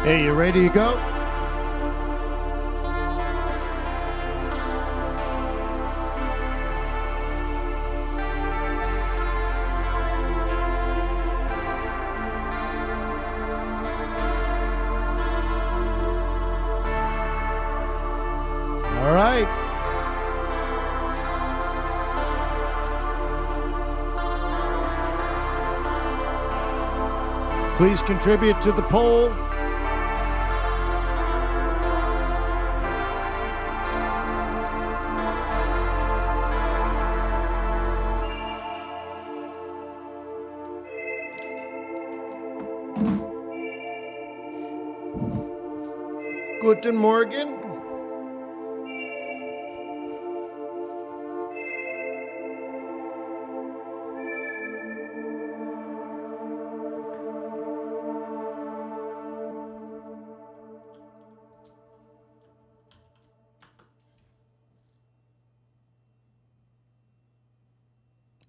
Hey, you ready to go? All right. Please contribute to the poll. Guten Morgen.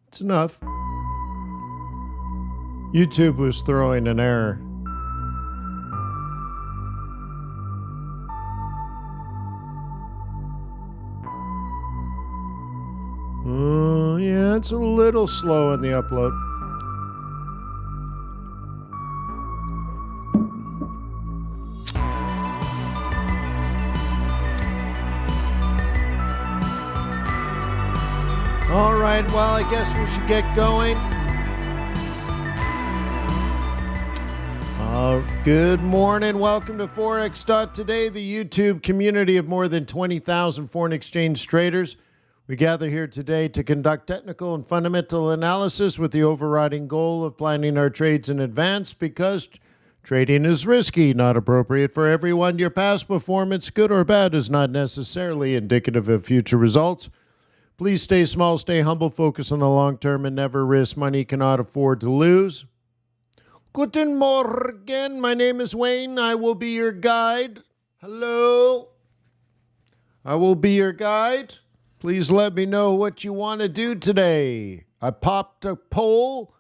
It's enough. YouTube was throwing an error. Yeah, it's a little slow in the upload. All right, well, I guess we should get going. Good morning. Welcome to Forex.Today, the YouTube community of more than 20,000 foreign exchange traders. We gather here today to conduct technical and fundamental analysis with the overriding goal of planning our trades in advance because trading is risky, not appropriate for everyone. Your past performance, good or bad, is not necessarily indicative of future results. Please stay small, stay humble, focus on the long term, and never risk money you cannot afford to lose. Guten Morgen. My name is Wayne. I will be your guide. Hello. I will be your guide. Please let me know what you want to do today. I popped a poll.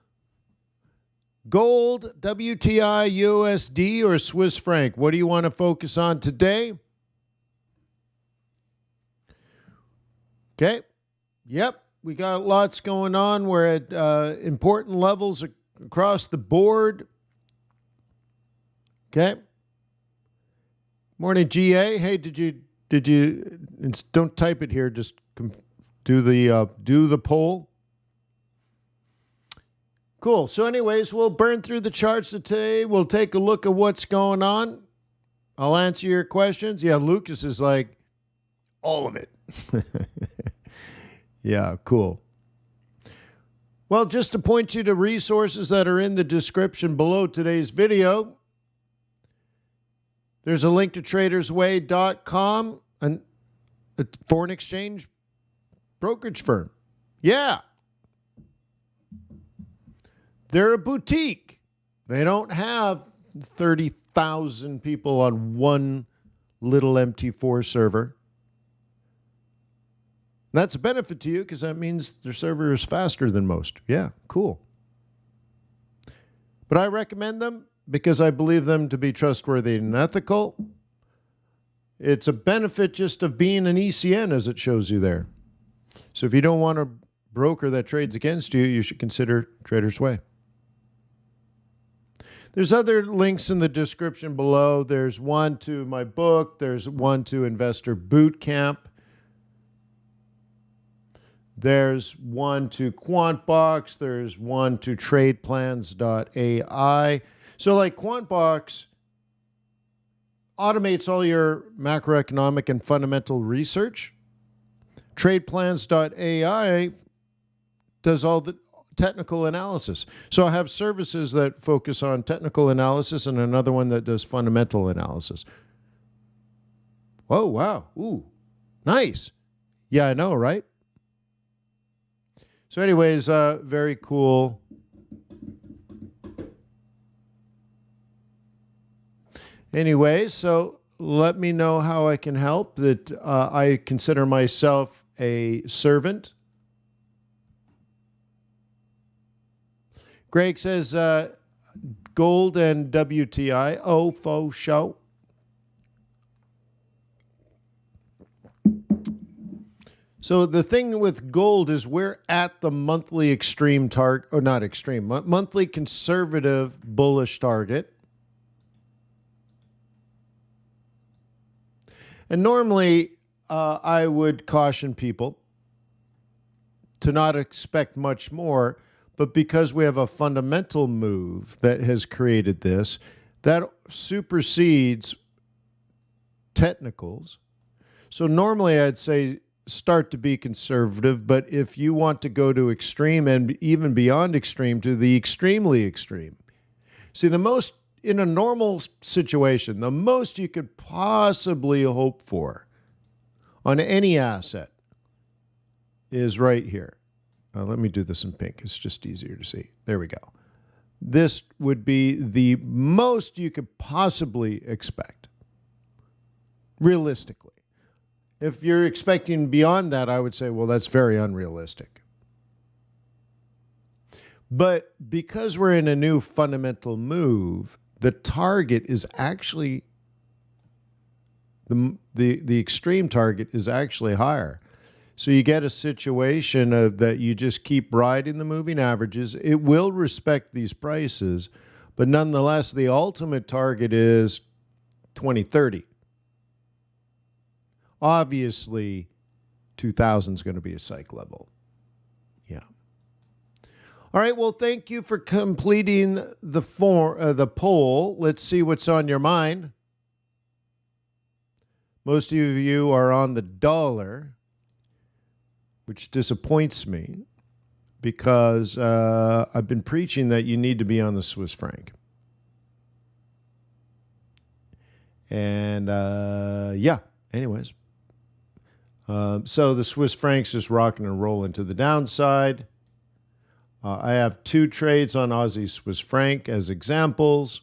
Gold, WTI, USD, or Swiss franc? What do you want to focus on today? Okay. Yep. We got lots going on. We're at important levels across the board. Okay. Morning, GA. Hey, did you don't type it here, just do the poll. Cool. So anyways, we'll burn through the charts today. We'll take a look at what's going on. I'll answer your questions. Yeah, Lucas is like, all of it. Yeah, cool. Well, just to point you to resources that are in the description below today's video, there's a link to tradersway.com, a foreign exchange brokerage firm. Yeah. They're a boutique. They don't have 30,000 people on one little MT4 server. That's a benefit to you because that means their server is faster than most. Yeah, cool. But I recommend them because I believe them to be trustworthy and ethical. It's a benefit just of being an ECN, as it shows you there. So if you don't want a broker that trades against you, you should consider Trader's Way. There's other links in the description below. There's one to my book. There's one to Investor Bootcamp. There's one to QuantBox. There's one to TradePlans.ai. So like QuantBox automates all your macroeconomic and fundamental research. TradePlans.ai does all the technical analysis. So I have services that focus on technical analysis and another one that does fundamental analysis. Oh, wow. Ooh, nice. Yeah, I know, right? So anyways, very cool. Anyways, so let me know how I can help. That I consider myself a servant. Greg says, gold and WTI. Oh, faux show. So the thing with gold is we're at the monthly extreme target, or not extreme, monthly conservative bullish target. And normally I would caution people to not expect much more, but because we have a fundamental move that has created this, that supersedes technicals. So normally I'd say start to be conservative, but if you want to go to extreme and even beyond extreme to the extremely extreme. See, the most, in a normal situation, the most you could possibly hope for on any asset is right here. Let me do this in pink. It's just easier to see. There we go. This would be the most you could possibly expect, realistically. If you're expecting beyond that, I would say, well, that's very unrealistic. But because we're in a new fundamental move, the target is actually, the extreme target is actually higher. So you get a situation of that you just keep riding the moving averages. It will respect these prices, but nonetheless, the ultimate target is 2030. Obviously, 2000 is going to be a psych level. Yeah. All right. Well, thank you for completing the poll. Let's see what's on your mind. Most of you are on the dollar, which disappoints me because I've been preaching that you need to be on the Swiss franc. And yeah, anyways. So the Swiss franc's just rocking and rolling to the downside. I have 2 trades on Aussie Swiss franc as examples.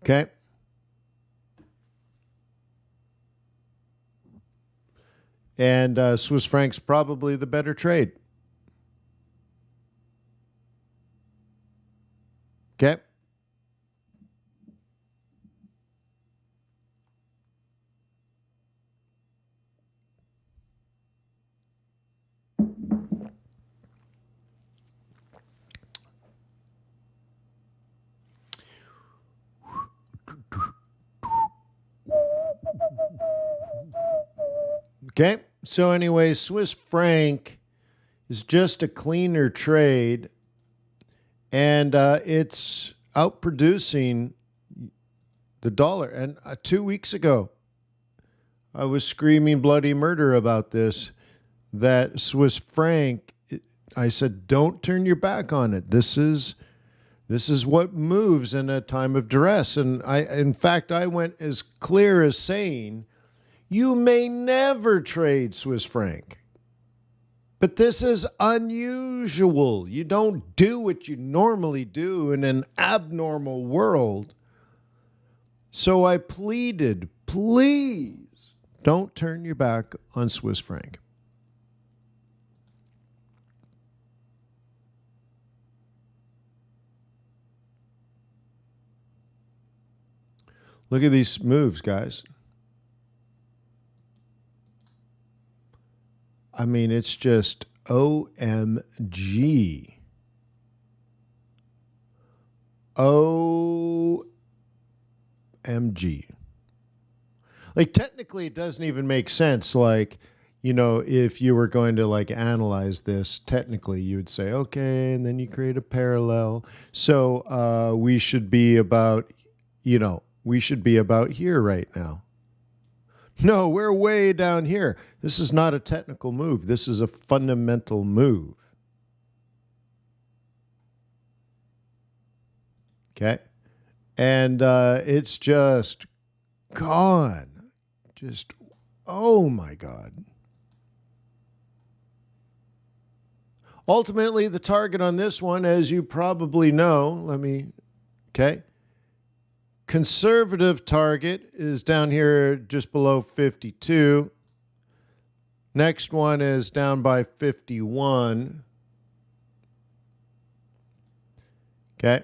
Okay. And Swiss franc's probably the better trade. Okay. Okay, so anyway, Swiss franc is just a cleaner trade, and it's outproducing the dollar. And 2 weeks ago, I was screaming bloody murder about this, that Swiss franc, I said, don't turn your back on it. This is what moves in a time of duress. And in fact, I went as clear as saying, you may never trade Swiss franc. But this is unusual. You don't do what you normally do in an abnormal world. So I pleaded, please don't turn your back on Swiss franc. Look at these moves, guys. I mean, it's just OMG. OMG. Like, technically, it doesn't even make sense. Like, you know, if you were going to, like, analyze this, technically, you would say, okay, and then you create a parallel. So we should be about, you know, we should be about here right now. No, we're way down here. This is not a technical move. This is a fundamental move. Okay? And it's just gone. Just, oh my God. Ultimately, the target on this one, as you probably know, okay? Conservative target is down here just below 52. Next one is down by 51. Okay.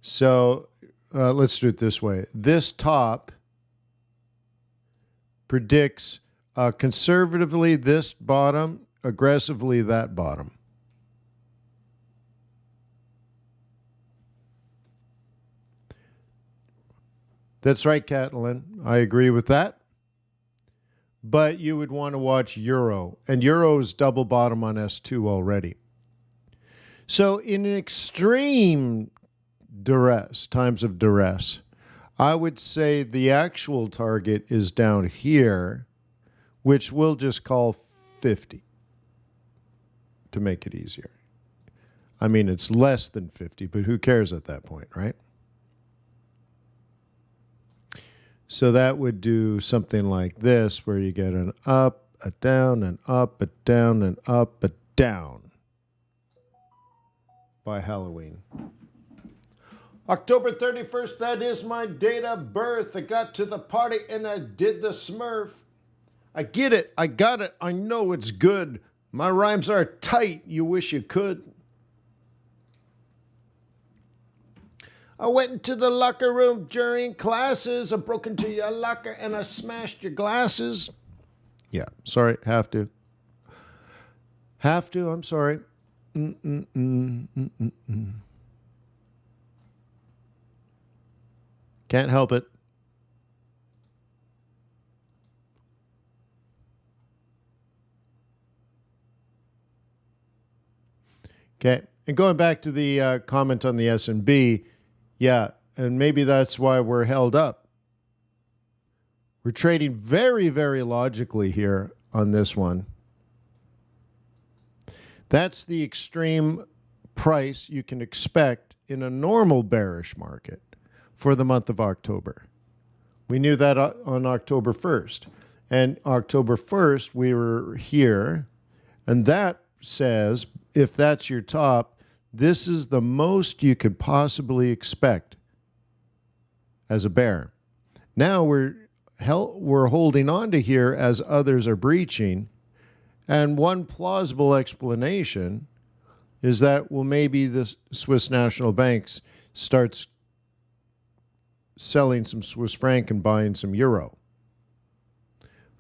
So let's do it this way. This top predicts conservatively this bottom, aggressively that bottom. That's right, Catalin. I agree with that. But you would want to watch Euro. And Euro's double bottom on S2 already. So in extreme duress, times of duress, I would say the actual target is down here, which we'll just call 50 to make it easier. I mean, it's less than 50, but who cares at that point, right? So that would do something like this, where you get an up, a down, an up, a down, an up, a down by Halloween. October 31st, that is my date of birth. I got to the party and I did the Smurf. I get it. I got it. I know it's good. My rhymes are tight. You wish you could. I went into the locker room during classes. I broke into your locker and I smashed your glasses. Yeah, sorry, have to. Have to, I'm sorry. Can't help it. Okay, and going back to the comment on the S&P, yeah, and maybe that's why we're held up. We're trading very, very logically here on this one. That's the extreme price you can expect in a normal bearish market for the month of October. We knew that on October 1st. And October 1st, we were here, and that says, if that's your top, this is the most you could possibly expect as a bear. Now we're holding on to here as others are breaching. And one plausible explanation is that, well, maybe the Swiss National Banks starts selling some Swiss franc and buying some euro.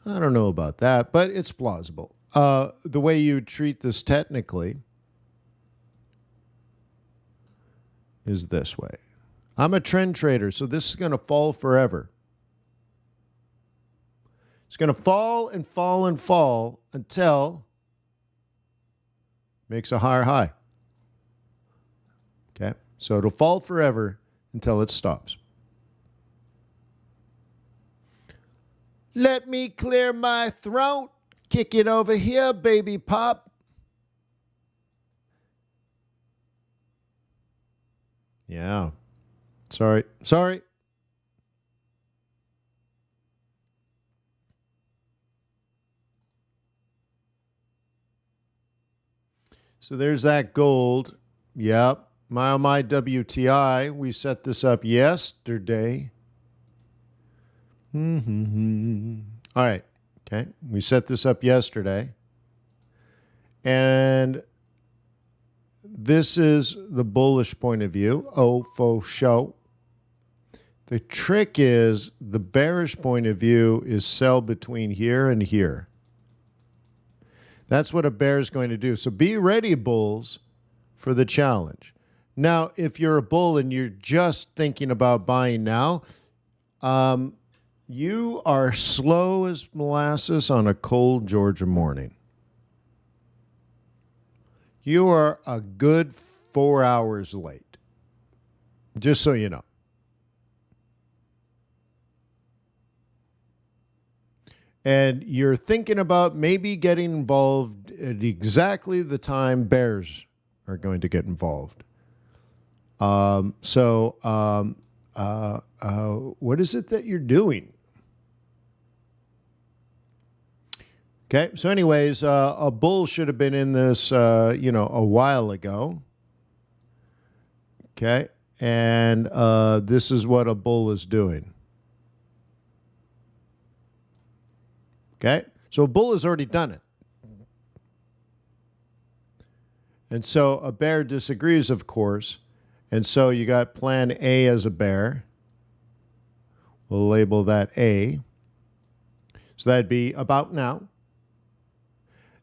I don't know about that, but it's plausible. The way you treat this technically is this way. I'm a trend trader, so this is going to fall forever. It's going to fall and fall and fall until it makes a higher high. Okay? So it'll fall forever until it stops. Let me clear my throat. Kick it over here, baby pop. Yeah. Sorry. Sorry. So there's that gold. Yep. My WTI. We set this up yesterday. All right. Okay. We set this up yesterday. And this is the bullish point of view. Oh, faux show. The trick is the bearish point of view is sell between here and here. That's what a bear is going to do. So be ready, bulls, for the challenge. Now, if you're a bull and you're just thinking about buying now, you are slow as molasses on a cold Georgia morning. You are a good 4 hours late, just so you know. And you're thinking about maybe getting involved at exactly the time bears are going to get involved. What is it that you're doing? Okay, so anyways, a bull should have been in this, a while ago. Okay, and this is what a bull is doing. Okay, so a bull has already done it. And so a bear disagrees, of course. And so you got plan A as a bear. We'll label that A. So that'd be about now.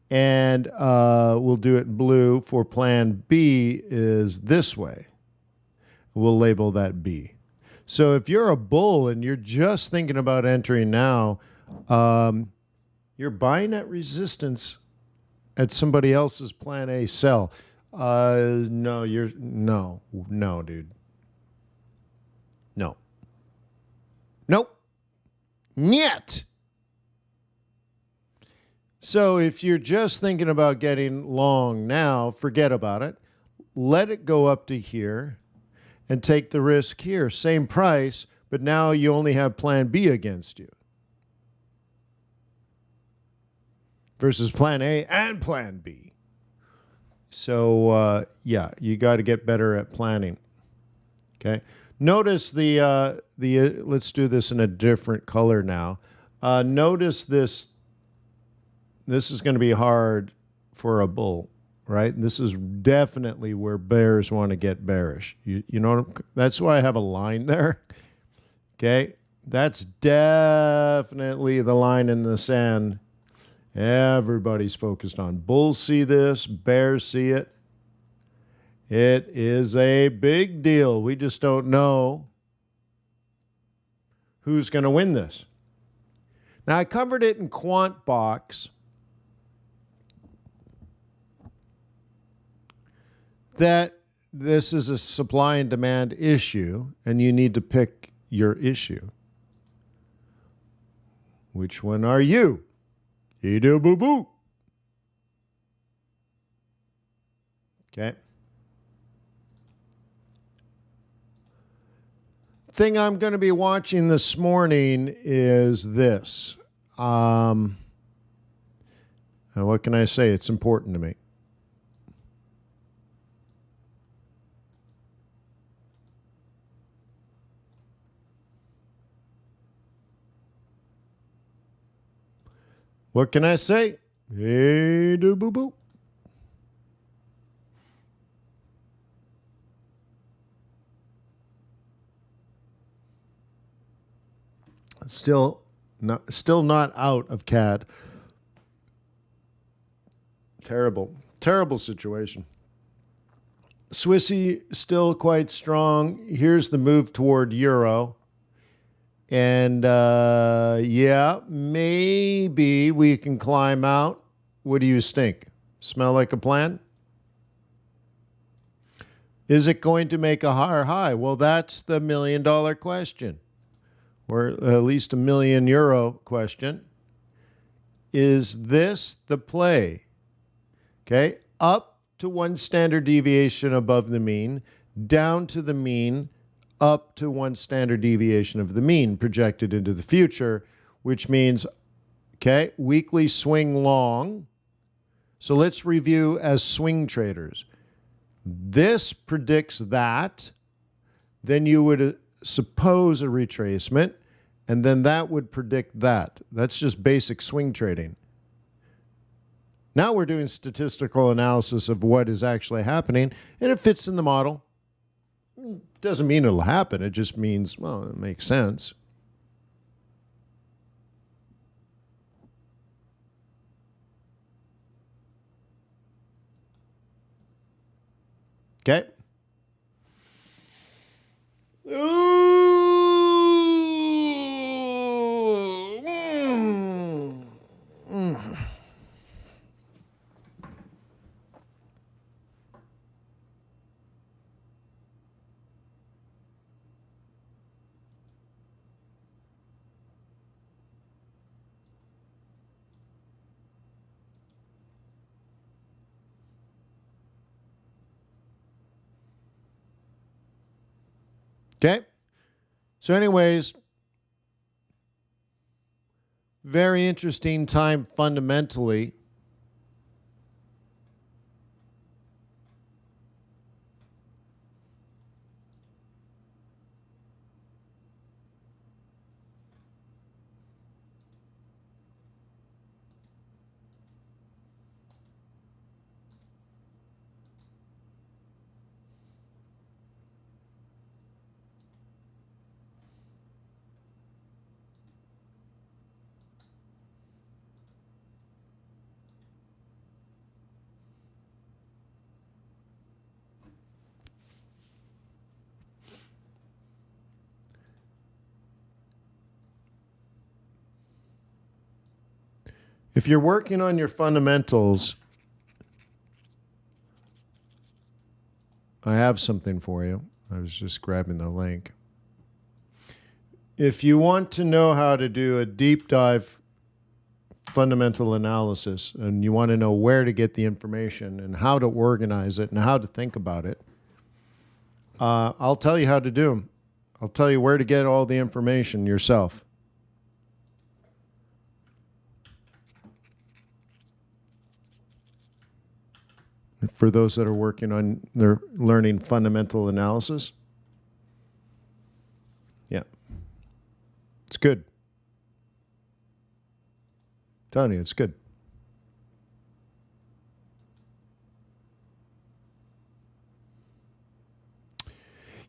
And we'll do it in blue for plan B is this way. We'll label that B. So if you're a bull and you're just thinking about entering now, you're buying at resistance at somebody else's plan A sell. No, dude. No. Nope. Niet. So if you're just thinking about getting long now, forget about it. Let it go up to here and take the risk here. Same price, but now you only have plan B against you versus plan A and plan B. So, yeah, you got to get better at planning. Okay. Notice let's do this in a different color now. Notice this. This is going to be hard for a bull, right? This is definitely where bears want to get bearish. You know, that's why I have a line there. Okay. That's definitely the line in the sand everybody's focused on. Bulls see this, bears see it. It is a big deal. We just don't know who's going to win this. Now, I covered it in Quant Box that this is a supply and demand issue, and you need to pick your issue. Which one are you? Boo-boo. Okay. Thing I'm going to be watching this morning is this. And what can I say? It's important to me. What can I say? Hey, do boo boo. Still not out of CAD. Terrible situation. Swissy still quite strong. Here's the move toward euro. And yeah, maybe we can climb out. What do you think? Smell like a plan? Is it going to make a higher high? Well, that's the $1 million question, or at least €1 million question. Is this the play? Okay, up to 1 standard deviation above the mean, down to the mean, up to 1 standard deviation of the mean projected into the future, which means, okay, weekly swing long. So let's review as swing traders. This predicts that. Then you would suppose a retracement, and then that would predict that. That's just basic swing trading. Now we're doing statistical analysis of what is actually happening, and it fits in the model. Doesn't mean it'll happen. It just means, well, it makes sense. Okay. Okay. So anyways, very interesting time fundamentally. If you're working on your fundamentals, I have something for you. I was just grabbing the link. If you want to know how to do a deep dive fundamental analysis and you want to know where to get the information and how to organize it and how to think about it, I'll tell you how to do them. I'll tell you where to get all the information yourself. For those that are working on their learning fundamental analysis. Yeah. It's good. I'm telling you, it's good.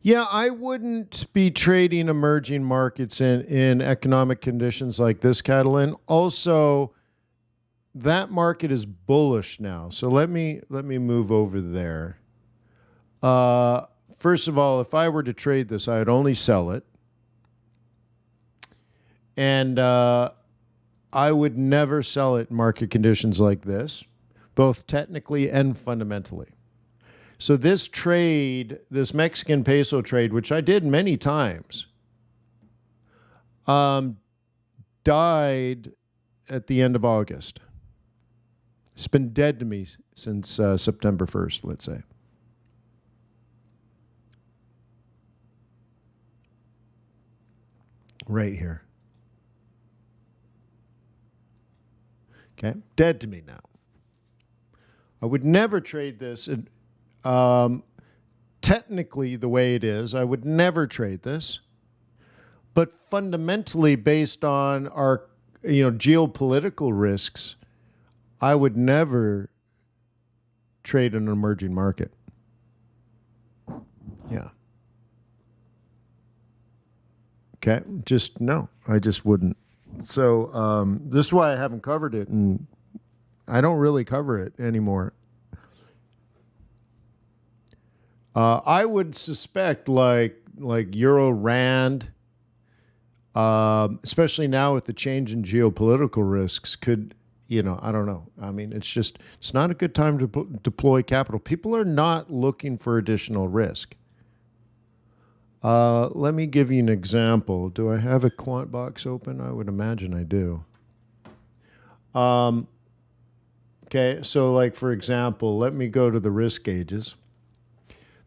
Yeah, I wouldn't be trading emerging markets in economic conditions like this, Catalin. Also, that market is bullish now. So let me move over there. First of all, if I were to trade this, I would only sell it. And I would never sell it in market conditions like this, both technically and fundamentally. So this trade, this Mexican peso trade, which I did many times, died at the end of August. It's been dead to me since September 1st, let's say. Right here. Okay, dead to me now. I would never trade this. Technically, the way it is, I would never trade this. But fundamentally, based on our geopolitical risks, I would never trade an emerging market. Yeah. Okay, just no, I just wouldn't. So this is why I haven't covered it, and I don't really cover it anymore. I would suspect like Euro Rand, especially now with the change in geopolitical risks, could, I don't know. I mean, it's not a good time to deploy capital. People are not looking for additional risk. Let me give you an example. Do I have a quant box open? I would imagine I do. Okay, so like for example, let me go to the risk gauges.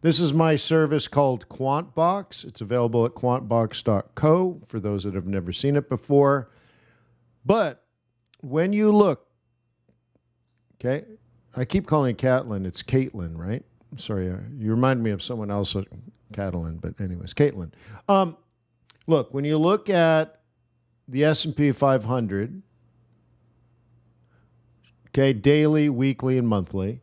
This is my service called QuantBox. It's available at quantbox.co for those that have never seen it before. But when you look, okay, I keep calling it Caitlin. It's Caitlin, right? Sorry, you remind me of someone else, Catalin, but anyways, Caitlin. Look, when you look at the S&P 500, okay, daily, weekly, and monthly,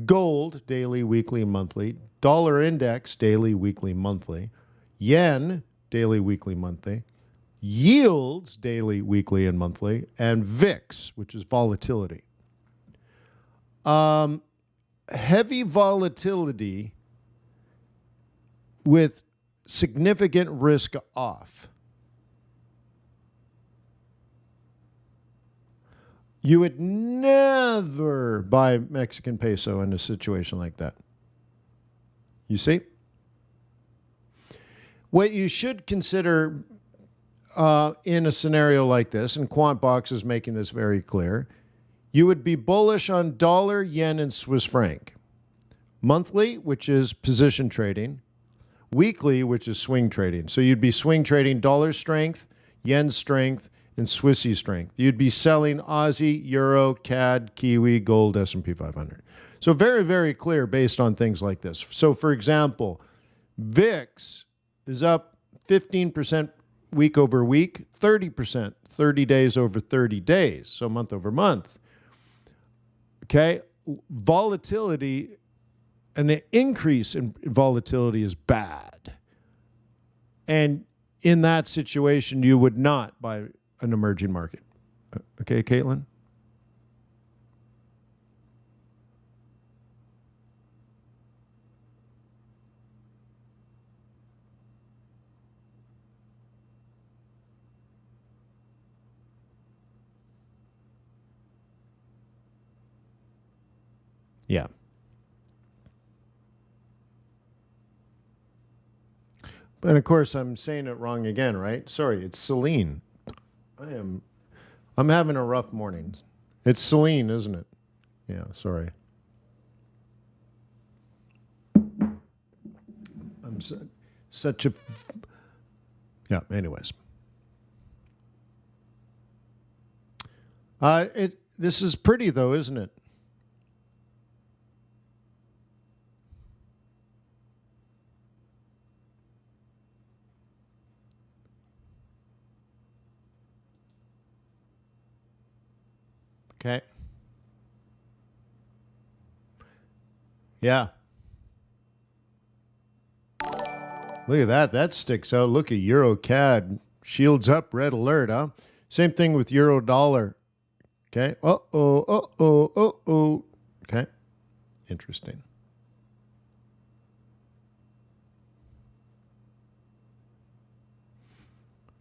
gold, daily, weekly, and monthly, dollar index, daily, weekly, monthly, yen, daily, weekly, monthly, yields, daily, weekly, and monthly, and VIX, which is volatility. Heavy volatility with significant risk off. You would never buy Mexican peso in a situation like that. You see? What you should consider in a scenario like this, and QuantBox is making this very clear, you would be bullish on dollar, yen, and Swiss franc. Monthly, which is position trading. Weekly, which is swing trading. So you'd be swing trading dollar strength, yen strength, and Swissy strength. You'd be selling Aussie, Euro, CAD, Kiwi, Gold, S&P 500. So very, very clear based on things like this. So for example, VIX is up 15% week over week, 30%, 30 days over 30 days, so month over month. Okay, volatility, an increase in volatility is bad. And in that situation, you would not buy an emerging market. Okay, Caitlin? Yeah. But of course, I'm saying it wrong again, right? Sorry, it's Celine. I'm having a rough morning. It's Celine, isn't it? Yeah, sorry. I'm such a... Yeah, anyways. This is pretty, though, isn't it? Okay. Yeah. Look at that. That sticks out. Look at Euro CAD. Shields up, red alert, huh? Same thing with Euro dollar. Okay. Uh-oh, uh-oh, uh-oh. Okay. Interesting.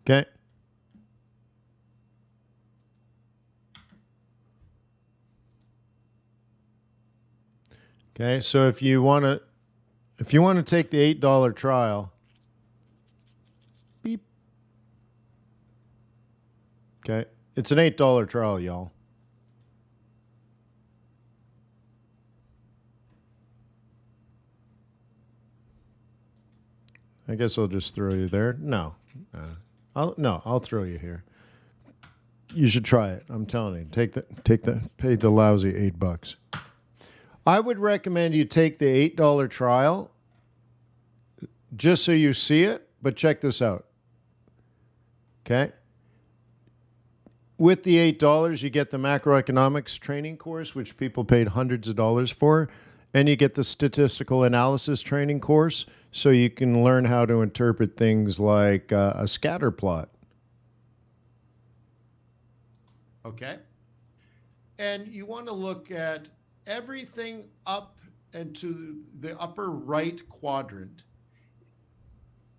Okay. Okay. So if you want to take the $8 trial, beep. Okay. It's an $8 trial, y'all. I guess I'll just throw you there. No. I'll throw you here. You should try it. I'm telling you. Pay the lousy $8. I would recommend you take the $8 trial just so you see it, but check this out. Okay? With the $8, you get the macroeconomics training course, which people paid hundreds of dollars for, and you get the statistical analysis training course, so you can learn how to interpret things like a scatter plot. Okay? And you want to look at everything up and to the upper right quadrant.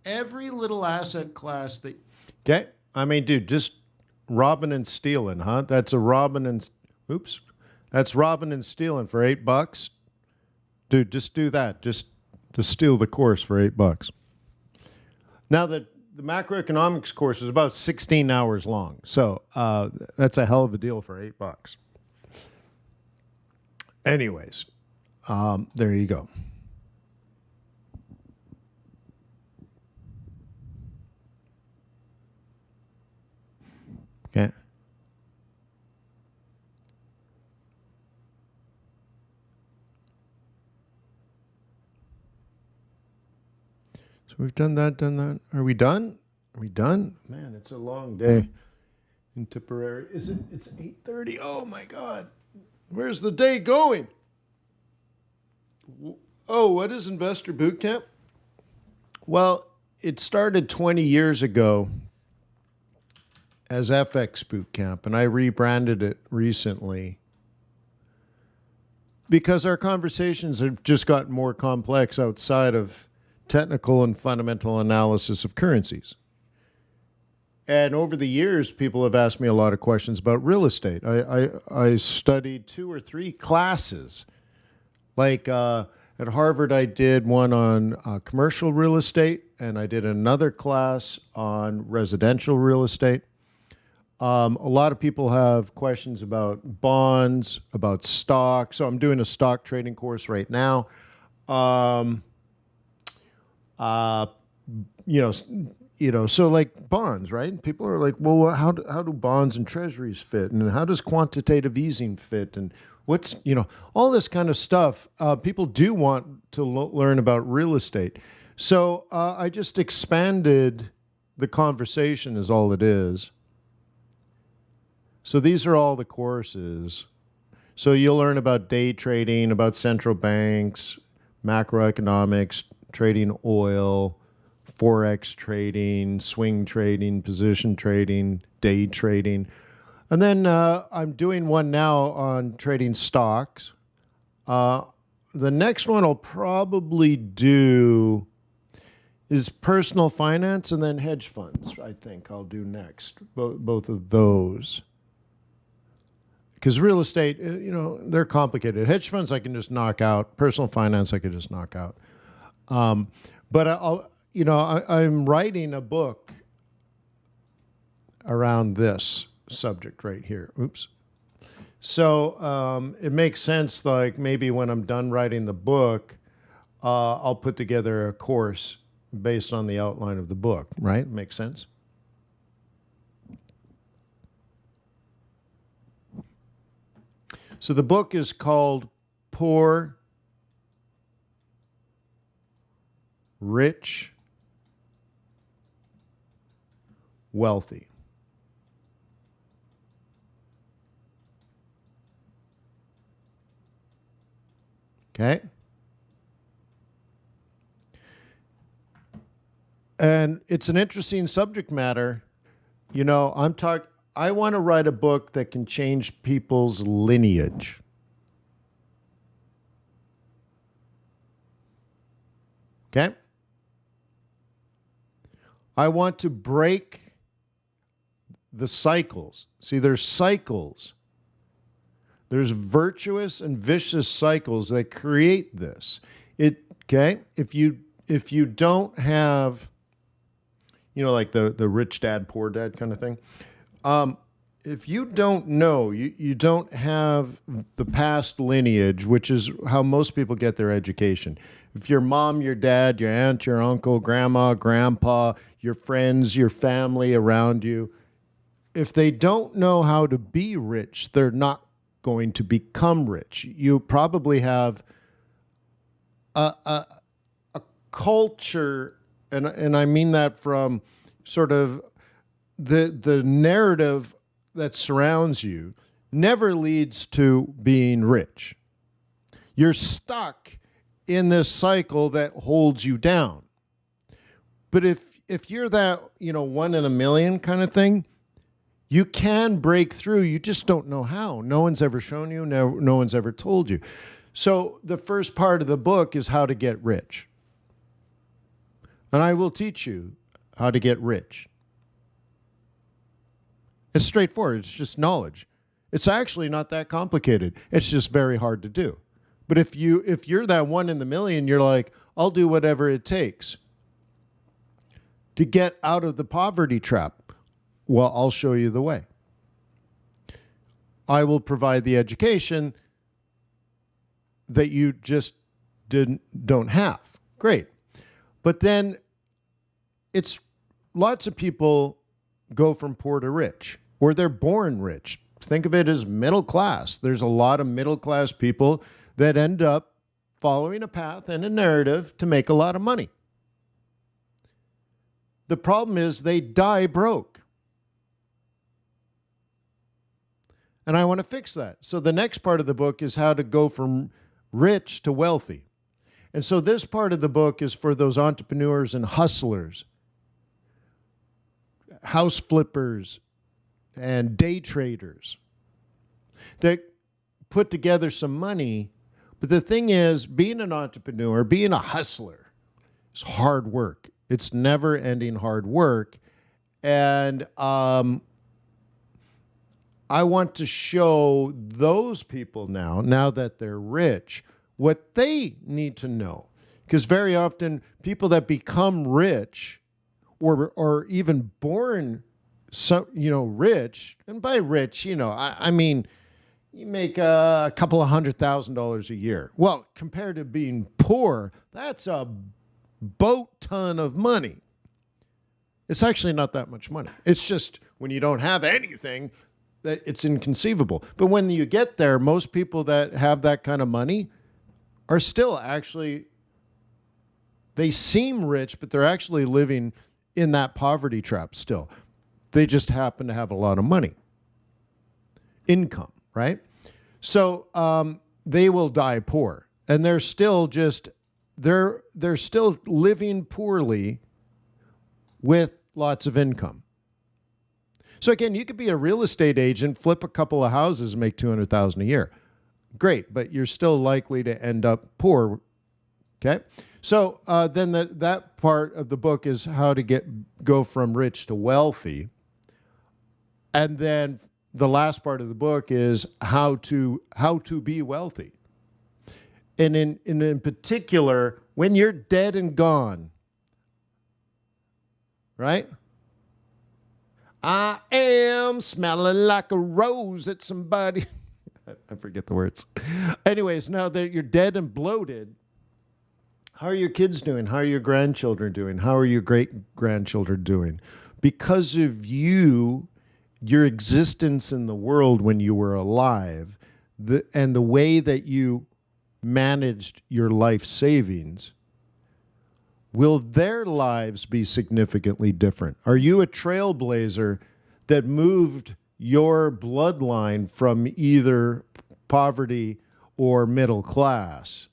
Every little asset class that... Okay? I mean, dude, just robbing and stealing, huh? That's robbing and stealing for $8. Dude, just do that. Just to steal the course for $8. Now, the macroeconomics course is about 16 hours long. So that's a hell of a deal for $8. Anyways, there you go. Okay. So we've done that. Are we done? Are we done? Man, it's a long day in Tipperary. It's 8:30. Oh my God. Where's the day going? Oh, what is Investor Bootcamp? Well, it started 20 years ago as FX Bootcamp, and I rebranded it recently because our conversations have just gotten more complex outside of technical and fundamental analysis of currencies. And over the years, people have asked me a lot of questions about real estate. I studied 2 or 3 classes. Like at Harvard, I did one on commercial real estate, and I did another class on residential real estate. A lot of people have questions about bonds, about stocks. So I'm doing a stock trading course right now. So like bonds, right? People are like, well, how do bonds and treasuries fit? And how does quantitative easing fit? And what's, all this kind of stuff. People do want to learn about real estate. So I just expanded the conversation is all it is. So these are all the courses. So you'll learn about day trading, about central banks, macroeconomics, trading oil, Forex trading, swing trading, position trading, day trading. And then I'm doing one now on trading stocks. The next one I'll probably do is personal finance and then hedge funds, I think I'll do next, both of those. Because real estate, they're complicated. Hedge funds I can just knock out. Personal finance I could just knock out. But I'm writing a book around this subject right here. Oops. So it makes sense, like maybe when I'm done writing the book, I'll put together a course based on the outline of the book, right? Makes sense? So the book is called Poor, Rich, Wealthy. Okay? And it's an interesting subject matter. I want to write a book that can change people's lineage. Okay? I want to break the cycles. See, there's cycles. There's virtuous and vicious cycles that create this. Okay? If you don't have, like the rich dad, poor dad kind of thing. If you don't know, you don't have the past lineage, which is how most people get their education. If your mom, your dad, your aunt, your uncle, grandma, grandpa, your friends, your family around you, if they don't know how to be rich, they're not going to become rich. You probably have a culture, and I mean that from sort of the narrative that surrounds you never leads to being rich. You're stuck in this cycle that holds you down. But if you're that, 1 in a million kind of thing, you can break through. You just don't know how. No one's ever shown you. No one's ever told you. So the first part of the book is how to get rich. And I will teach you how to get rich. It's straightforward. It's just knowledge. It's actually not that complicated. It's just very hard to do. But if you're that 1 in the million, you're like, I'll do whatever it takes to get out of the poverty trap. Well, I'll show you the way. I will provide the education that you just don't have. Great. But then lots of people go from poor to rich, or they're born rich. Think of it as middle class. There's a lot of middle class people that end up following a path and a narrative to make a lot of money. The problem is they die broke. And I want to fix that. So the next part of the book is how to go from rich to wealthy. And so this part of the book is for those entrepreneurs and hustlers, house flippers, and day traders that put together some money. But the thing is, being an entrepreneur, being a hustler, is hard work. It's never-ending hard work. And I want to show those people now that they're rich, what they need to know. Because very often, people that become rich or even born rich, and by rich, I mean, you make a couple of $100,000 a year. Well, compared to being poor, that's a boat ton of money. It's actually not that much money. It's just when you don't have anything, that it's inconceivable. But when you get there, most people that have that kind of money are still actually, they seem rich, but they're actually living in that poverty trap still. They just happen to have a lot of money. Income, right? So they will die poor. And they're still they're still living poorly with lots of income. So again, you could be a real estate agent, flip a couple of houses, and make $200,000 a year. Great, but you're still likely to end up poor. Okay? So then that part of the book is how to go from rich to wealthy. And then the last part of the book is how to be wealthy. And in particular, when you're dead and gone, right? I am smelling like a rose at somebody. I forget the words. Anyways, now that you're dead and bloated, how are your kids doing? How are your grandchildren doing? How are your great-grandchildren doing? Because of you, your existence in the world when you were alive, and the way that you managed your life savings, will their lives be significantly different? Are you a trailblazer that moved your bloodline from either poverty or middle class,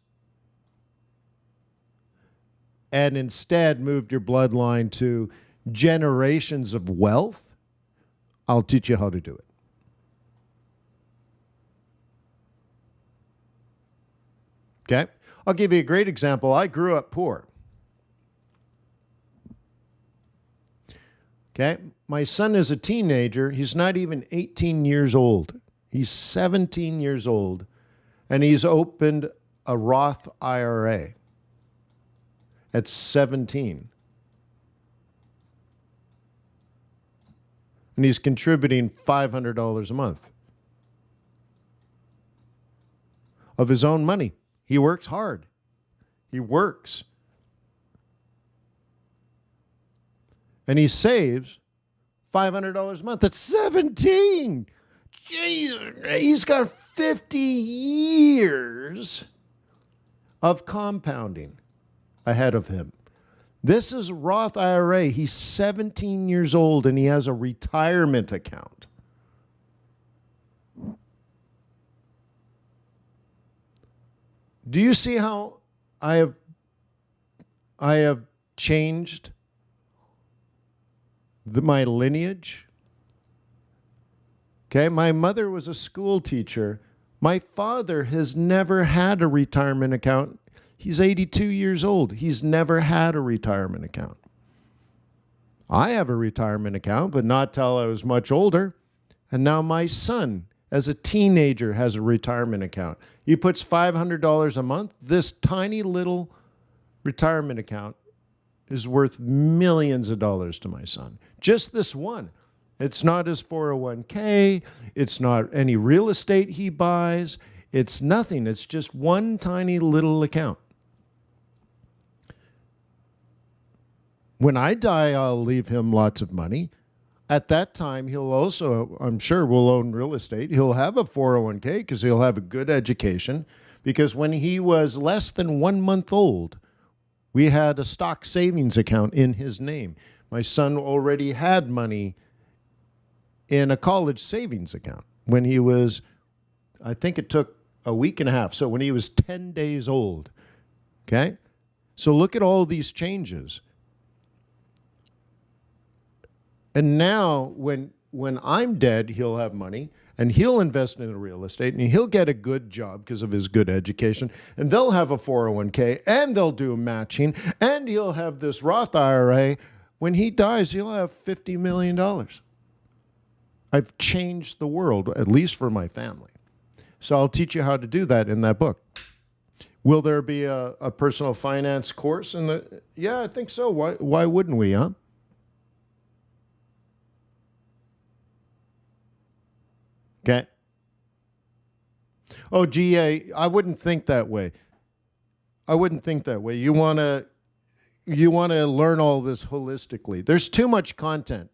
and instead moved your bloodline to generations of wealth? I'll teach you how to do it. Okay? I'll give you a great example. I grew up poor. Okay? My son is a teenager. He's not even 18 years old. He's 17 years old, and he's opened a Roth IRA at 17. And he's contributing $500 a month of his own money. He works hard. He works. And he saves $500 a month. That's 17. Jeez, he's got 50 years of compounding ahead of him. This is Roth IRA. He's 17 years old and he has a retirement account. Do you see how I have changed my lineage? Okay, my mother was a school teacher. My father has never had a retirement account. He's 82 years old. He's never had a retirement account. I have a retirement account, but not till I was much older. And now my son, as a teenager, has a retirement account. He puts $500 a month. This tiny little retirement account is worth millions of dollars to my son. Just this one. It's not his 401k. It's not any real estate he buys. It's nothing. It's just one tiny little account. When I die, I'll leave him lots of money. At that time, he'll also, I'm sure, will own real estate. He'll have a 401k because he'll have a good education. Because when he was less than 1 month old, we had a stock savings account in his name. My son already had money in a college savings account when he was, I think it took a week and a half. So when he was 10 days old, okay? So look at all these changes. And now when I'm dead, he'll have money and he'll invest in real estate and he'll get a good job because of his good education, and they'll have a 401k and they'll do matching, and he'll have this Roth IRA. When he dies, he'll have $50 million. I've changed the world, at least for my family. So I'll teach you how to do that in that book. Will there be a personal finance course in the? Yeah, I think so. Why wouldn't we, huh? Okay. Oh, gee, I wouldn't think that way. I wouldn't think that way. You want to learn all this holistically. There's too much content.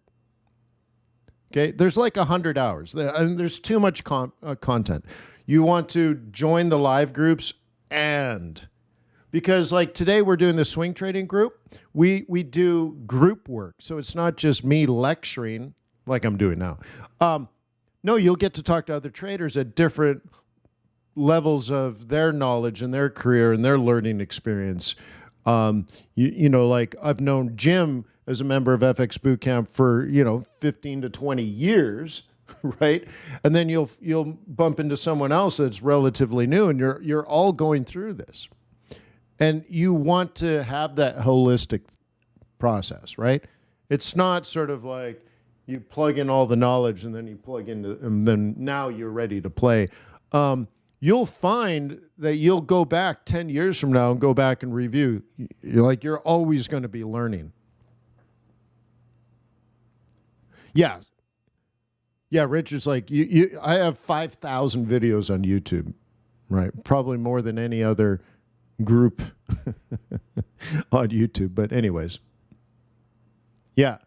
Okay, there's like 100 hours. There's too much content. You want to join the live groups, and because like today we're doing the swing trading group, we do group work. So it's not just me lecturing like I'm doing now. No, you'll get to talk to other traders at different levels of their knowledge and their career and their learning experience. You know, like I've known Jim as a member of FX Bootcamp for, 15 to 20 years, right? And then you'll bump into someone else that's relatively new, and you're all going through this. And you want to have that holistic process, right? It's not sort of like, you plug in all the knowledge, and then you plug into, and then now you're ready to play. You'll find that you'll go back 10 years from now and go back and review. You're always going to be learning. Yeah. Yeah, Richard's like, I have 5,000 videos on YouTube, right? Probably more than any other group on YouTube. But anyways, yeah.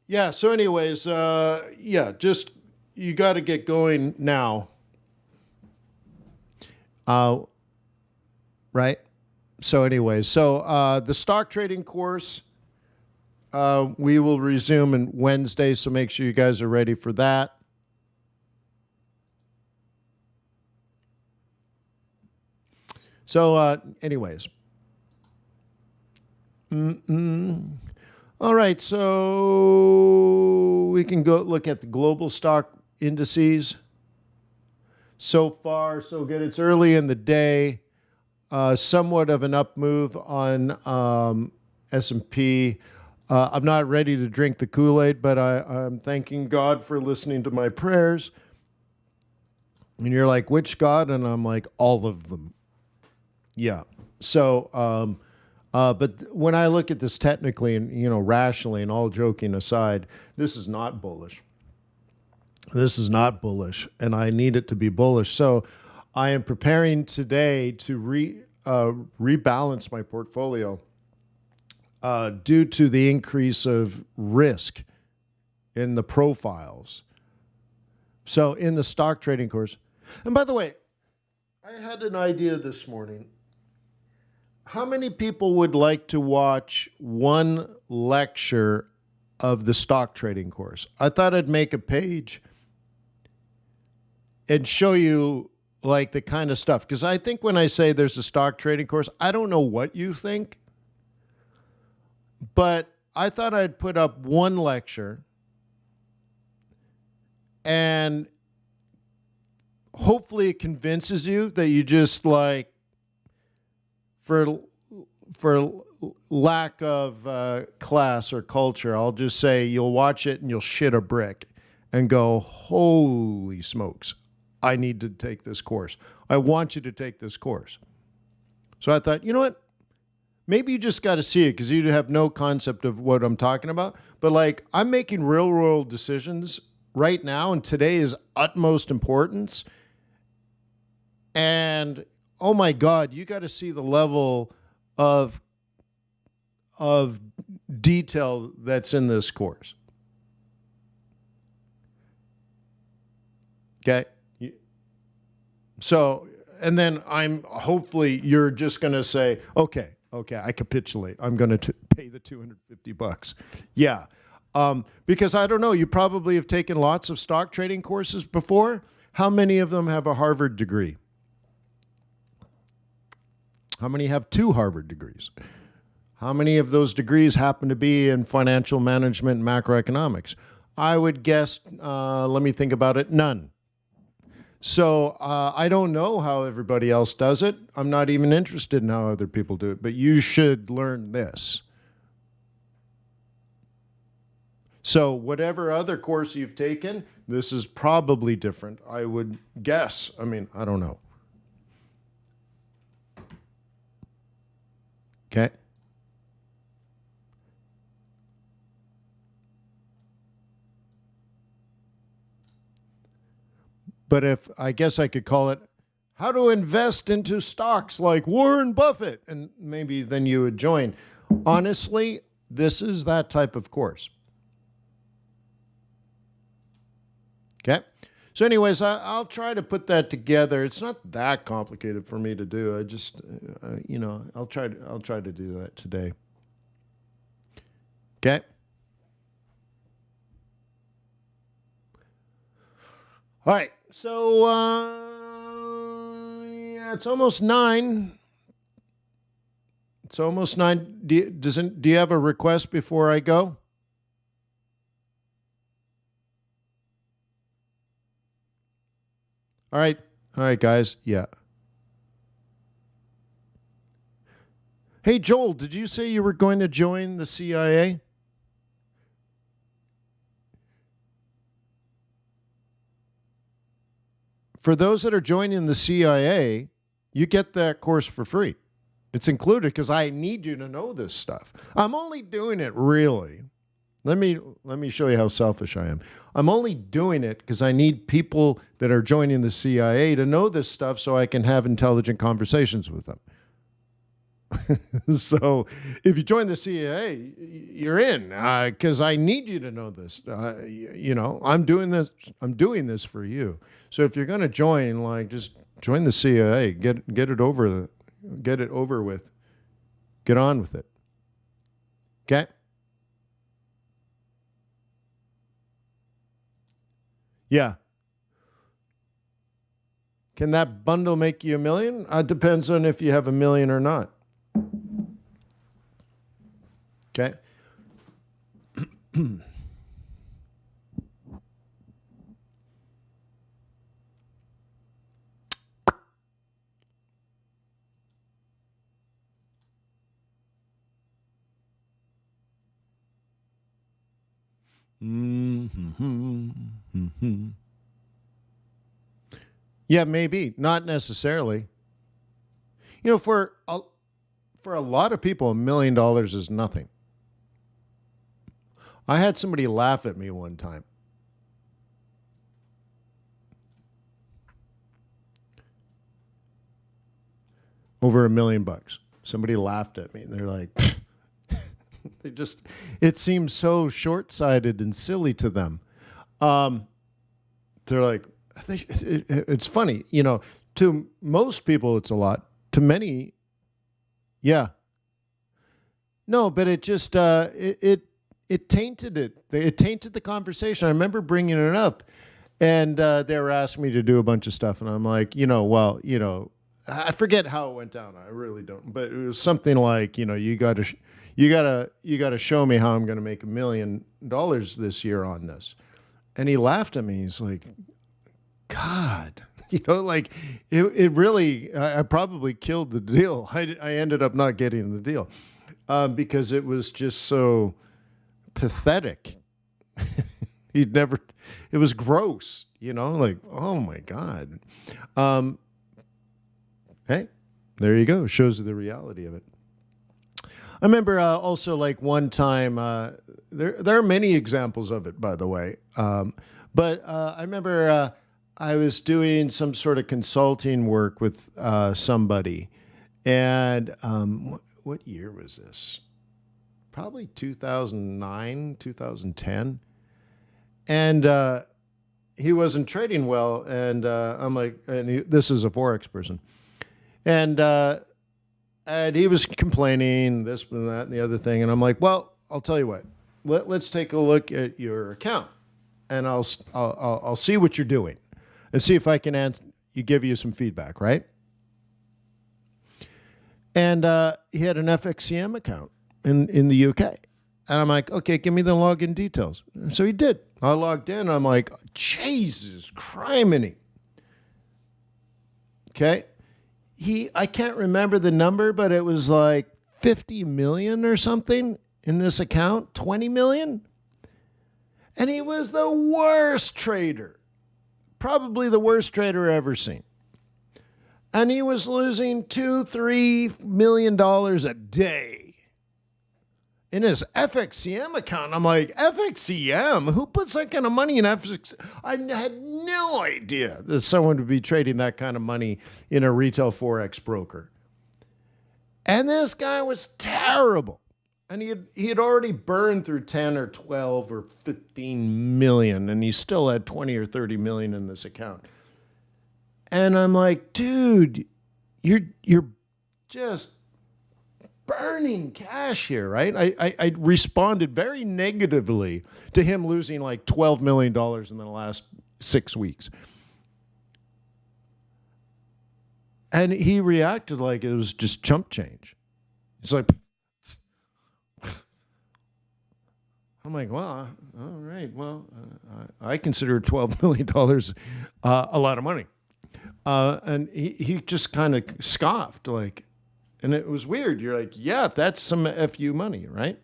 Yeah, so anyways, yeah, just, you got to get going now. Right? So anyways, so the stock trading course, we will resume on Wednesday, so make sure you guys are ready for that. So anyways. All right, so we can go look at the global stock indices. So far, so good. It's early in the day. Somewhat of an up move on S&P. I'm not ready to drink the Kool-Aid, but I'm thanking God for listening to my prayers. And you're like, which God? And I'm like, all of them. Yeah. So, but when I look at this technically and, rationally and all joking aside, this is not bullish. This is not bullish, and I need it to be bullish. So I am preparing today to rebalance my portfolio due to the increase of risk in the profiles. So in the stock trading course, and by the way, I had an idea this morning. How many people would like to watch one lecture of the stock trading course? I thought I'd make a page and show you like the kind of stuff. Because I think when I say there's a stock trading course, I don't know what you think. But I thought I'd put up one lecture and hopefully it convinces you that you just like, for lack of class or culture, I'll just say you'll watch it and you'll shit a brick and go, holy smokes, I need to take this course. I want you to take this course. So I thought, you know what? Maybe you just got to see it because you have no concept of what I'm talking about. But like, I'm making real world decisions right now, and today is utmost importance. And oh my God, you got to see the level of detail that's in this course. Okay. So, and then hopefully you're just going to say, okay, I capitulate. I'm going to pay the $250. Yeah. Because I don't know, you probably have taken lots of stock trading courses before. How many of them have a Harvard degree? How many have 2 Harvard degrees? How many of those degrees happen to be in financial management and macroeconomics? I would guess, let me think about it, none. So I don't know how everybody else does it. I'm not even interested in how other people do it, but you should learn this. So whatever other course you've taken, this is probably different, I would guess. I mean, I don't know. Okay. But I guess I could call it how to invest into stocks like Warren Buffett, and maybe then you would join. Honestly, this is that type of course. Okay. So anyways, I'll try to put that together. It's not that complicated for me to do. I just, I'll try to do that today. Okay. All right. So, yeah, it's almost 9. It's almost 9. Do you have a request before I go? All right, guys. Yeah. Hey, Joel, did you say you were going to join the CIA? For those that are joining the CIA, you get that course for free. It's included because I need you to know this stuff. I'm only doing it really. Let me show you how selfish I am. I'm only doing it because I need people that are joining the CIA to know this stuff so I can have intelligent conversations with them. So if you join the CIA, you're in because I need you to know this. I'm doing this for you. So if you're going to join, like, just join the CIA. Get it over with. Get on with it. Okay? Yeah. Can that bundle make you $1 million? Depends on if you have $1 million or not. Okay. Yeah, maybe. Not necessarily. You know, for a lot of people, $1 million is nothing. I had somebody laugh at me one time. Over $1 million. Somebody laughed at me. They're like, it seems so short-sighted and silly to them. They're like, it's funny, you know, to most people it's a lot. To many, yeah. No, but it just, it tainted it. It tainted the conversation. I remember bringing it up, and they were asking me to do a bunch of stuff, and I'm like, I forget how it went down. I really don't. But it was something like, you got to show me how I'm going to make $1 million this year on this. And he laughed at me. He's like, God, it really, I probably killed the deal. I ended up not getting the deal because it was just so pathetic. It was gross, like, oh my God. Hey, there you go. Shows you the reality of it. I remember also, like, one time, there are many examples of it, by the way. But I remember I was doing some sort of consulting work with somebody. And what year was this? Probably 2009, 2010. And he wasn't trading well. And I'm like, this is a Forex person. And he was complaining, this and that and the other thing. And I'm like, well, I'll tell you what. Let's take a look at your account, and I'll see what you're doing, and see if I can give you some feedback, right? And he had an FXCM account in the UK, and I'm like, okay, give me the login details. And so he did. I logged in, and I'm like, Jesus criminy. Okay. I can't remember the number, but it was like 50 million or something in this account, 20 million. And he was the worst trader, probably the worst trader ever seen. And he was losing $2-3 million a day in his FXCM account. I'm like, FXCM? Who puts that kind of money in FXCM? I had no idea that someone would be trading that kind of money in a retail Forex broker. And this guy was terrible. And he had already burned through 10 or 12 or 15 million, and he still had 20 or 30 million in this account. And I'm like, dude, you're just burning cash here, right? I responded very negatively to him losing like $12 million in the last 6 weeks. And he reacted like it was just chump change. He's like, I'm like, well, all right. Well, I consider $12 million a lot of money. And he just kind of scoffed, like, And it was weird. You're like, yeah, that's some FU money, right?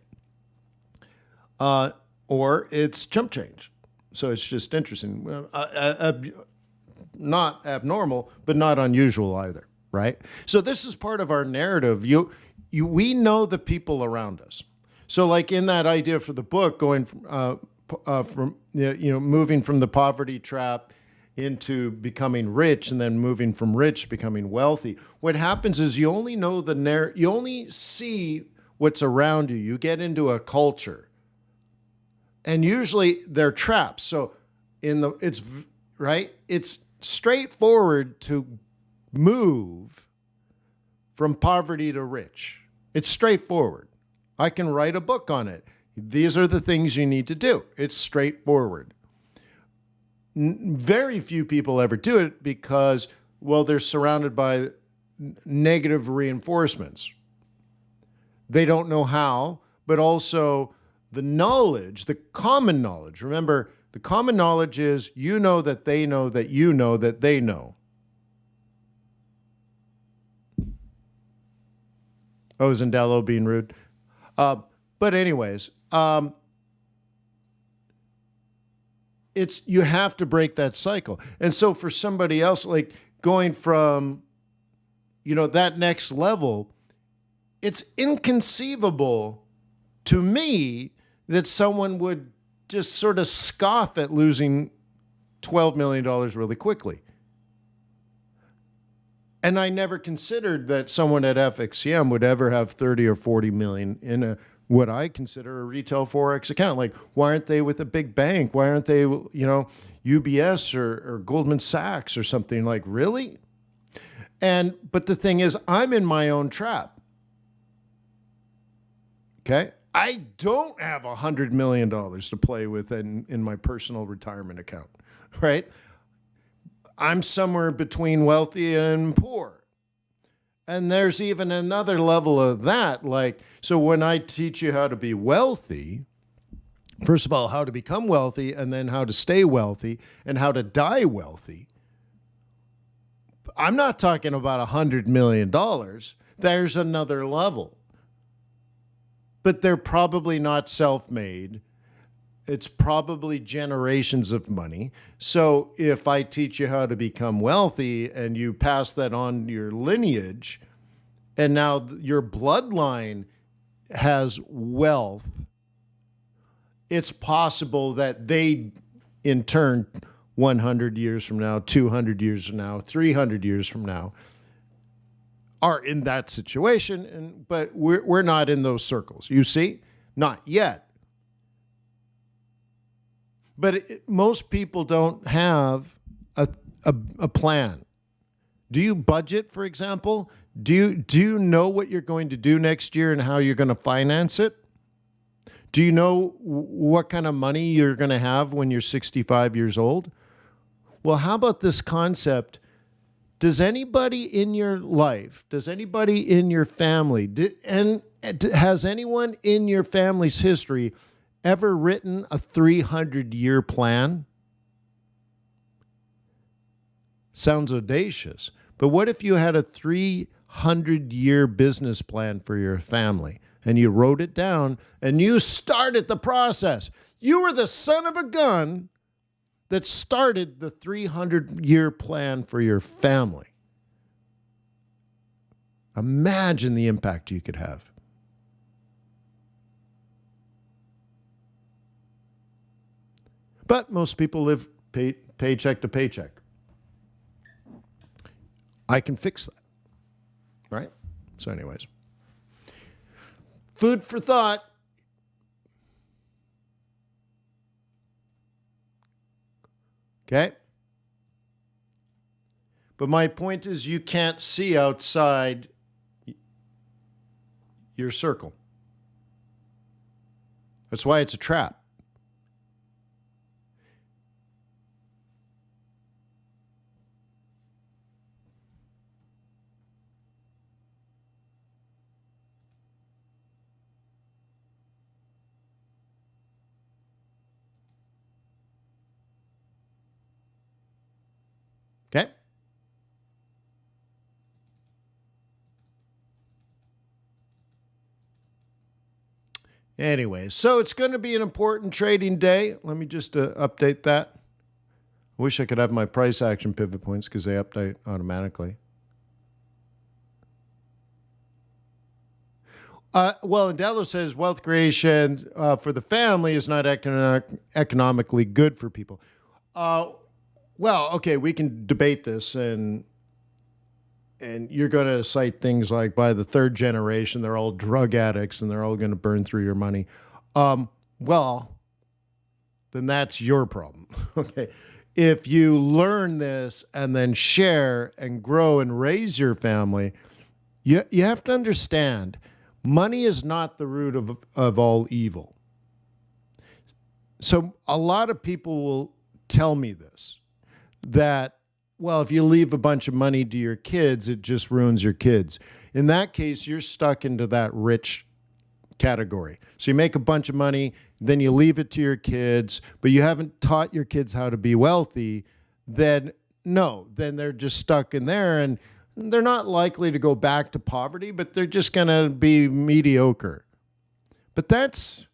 Or it's chump change. So it's just interesting. Not abnormal, but not unusual either, right? So this is part of our narrative. We know the people around us. So like in that idea for the book, going from moving from the poverty trap into becoming rich, and then moving from rich to becoming wealthy. What happens is you only know you only see what's around you. You get into a culture, and usually they're traps. So it's straightforward to move from poverty to rich. It's straightforward. I can write a book on it. These are the things you need to do. It's straightforward. Very few people ever do it because, well, they're surrounded by negative reinforcements. They don't know how, but also the knowledge, the common knowledge. Remember, the common knowledge is you know that they know that you know that they know. Oh, is Ndello being rude? But anyways, you have to break that cycle. And so for somebody else, like going from, that next level, it's inconceivable to me that someone would just sort of scoff at losing $12 million really quickly. And I never considered that someone at FXCM would ever have 30 or 40 million in what I consider a retail Forex account. Like, why aren't they with a big bank? Why aren't they, UBS or Goldman Sachs or something? Like, really? But the thing is, I'm in my own trap. Okay? I don't have $100 million to play with in my personal retirement account, right? I'm somewhere between wealthy and poor. And there's even another level of that. Like, so when I teach you how to be wealthy, first of all, how to become wealthy, and then how to stay wealthy and how to die wealthy, I'm not talking about $100 million. There's another level. But they're probably not self-made. It's probably generations of money. So if I teach you how to become wealthy and you pass that on to your lineage, and now your bloodline has wealth, it's possible that they, in turn, 100 years from now, 200 years from now, 300 years from now, are in that situation. But we're not in those circles. You see? Not yet. But most people don't have a plan. Do you budget, for example? Do you know what you're going to do next year and how you're going to finance it? Do you know what kind of money you're going to have when you're 65 years old? Well, how about this concept? Does anybody in your life, does anybody in your family, has anyone in your family's history ever written a 300-year plan? Sounds audacious, but what if you had a 300-year business plan for your family and you wrote it down and you started the process? You were the son of a gun that started the 300-year plan for your family. Imagine the impact you could have. But most people live paycheck to paycheck. I can fix that, right? So anyways, food for thought. Okay? But my point is you can't see outside your circle. That's why it's a trap. Okay? Anyway, so it's going to be an important trading day. Let me just update that. I wish I could have my price action pivot points because they update automatically. Well, Andelo says wealth creation for the family is not economically good for people. Well, okay, we can debate this, and you're going to cite things like by the third generation, they're all drug addicts and they're all going to burn through your money. Well, then that's your problem. Okay. If you learn this and then share and grow and raise your family, you have to understand money is not the root of all evil. So a lot of people will tell me this, that, well, if you leave a bunch of money to your kids, it just ruins your kids. In that case, you're stuck into that rich category. So you make a bunch of money, then you leave it to your kids, but you haven't taught your kids how to be wealthy, then no, then they're just stuck in there, and they're not likely to go back to poverty, but they're just going to be mediocre. But that's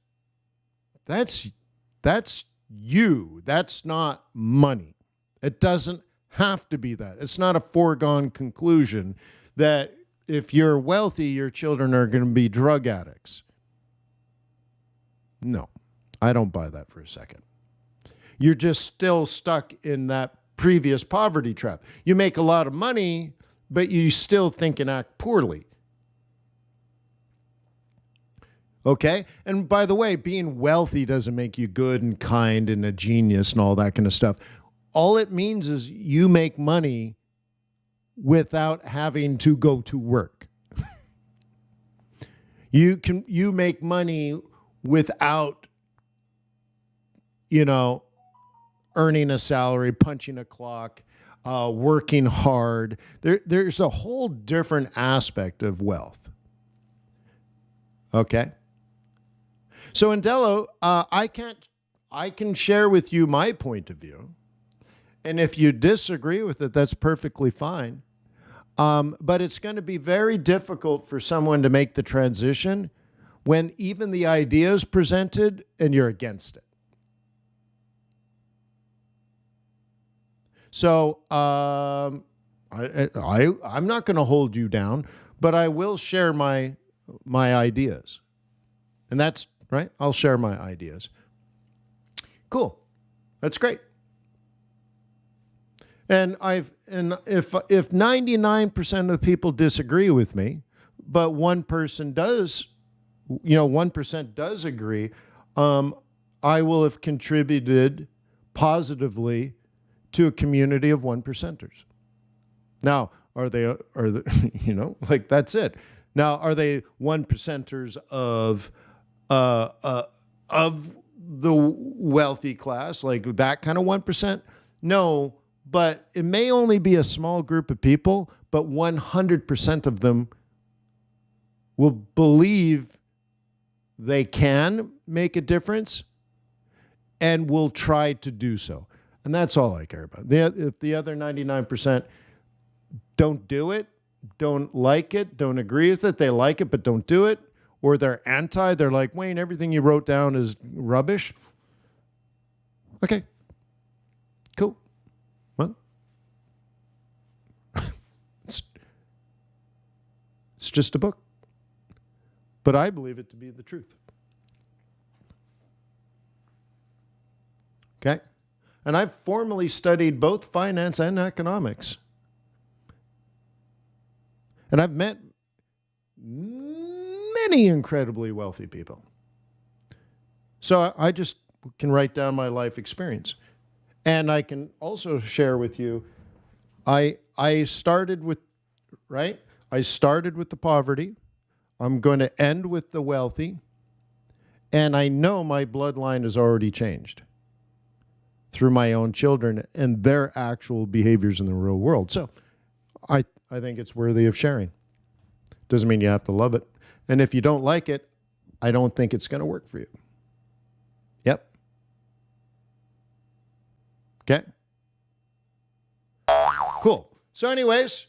you. That's not money. It doesn't have to be that. It's not a foregone conclusion that if you're wealthy, your children are going to be drug addicts. No, I don't buy that for a second. You're just still stuck in that previous poverty trap. You make a lot of money, but you still think and act poorly. Okay? And by the way, being wealthy doesn't make you good and kind and a genius and all that kind of stuff. All it means is you make money without having to go to work. You make money without, earning a salary, punching a clock, working hard. There's a whole different aspect of wealth. Okay? So Andelo, I can share with you my point of view. And if you disagree with it, that's perfectly fine. But it's going to be very difficult for someone to make the transition when even the idea is presented and you're against it. So I'm not going to hold you down, but I will share my ideas. And that's right. I'll share my ideas. Cool. That's great. And if 99% of the people disagree with me, but 1% does, 1% does agree, I will have contributed positively to a community of 1%ers. Now, are they, that's it. Now, are they 1%ers of the wealthy class, like that kind of 1%? No, but it may only be a small group of people, but 100% of them will believe they can make a difference and will try to do so. And that's all I care about. If the other 99% don't do it, don't like it, don't agree with it, they like it but don't do it, or they're anti, they're like, Wayne, everything you wrote down is rubbish. Okay, cool. Well, it's just a book. But I believe it to be the truth. Okay? And I've formally studied both finance and economics. And I've met many incredibly wealthy people. So I just can write down my life experience. And I can also share with you, I started with, right? I started with the poverty. I'm going to end with the wealthy. And I know my bloodline has already changed through my own children and their actual behaviors in the real world. So I think it's worthy of sharing. Doesn't mean you have to love it. And if you don't like it, I don't think it's going to work for you. Yep. Okay. Cool. So anyways,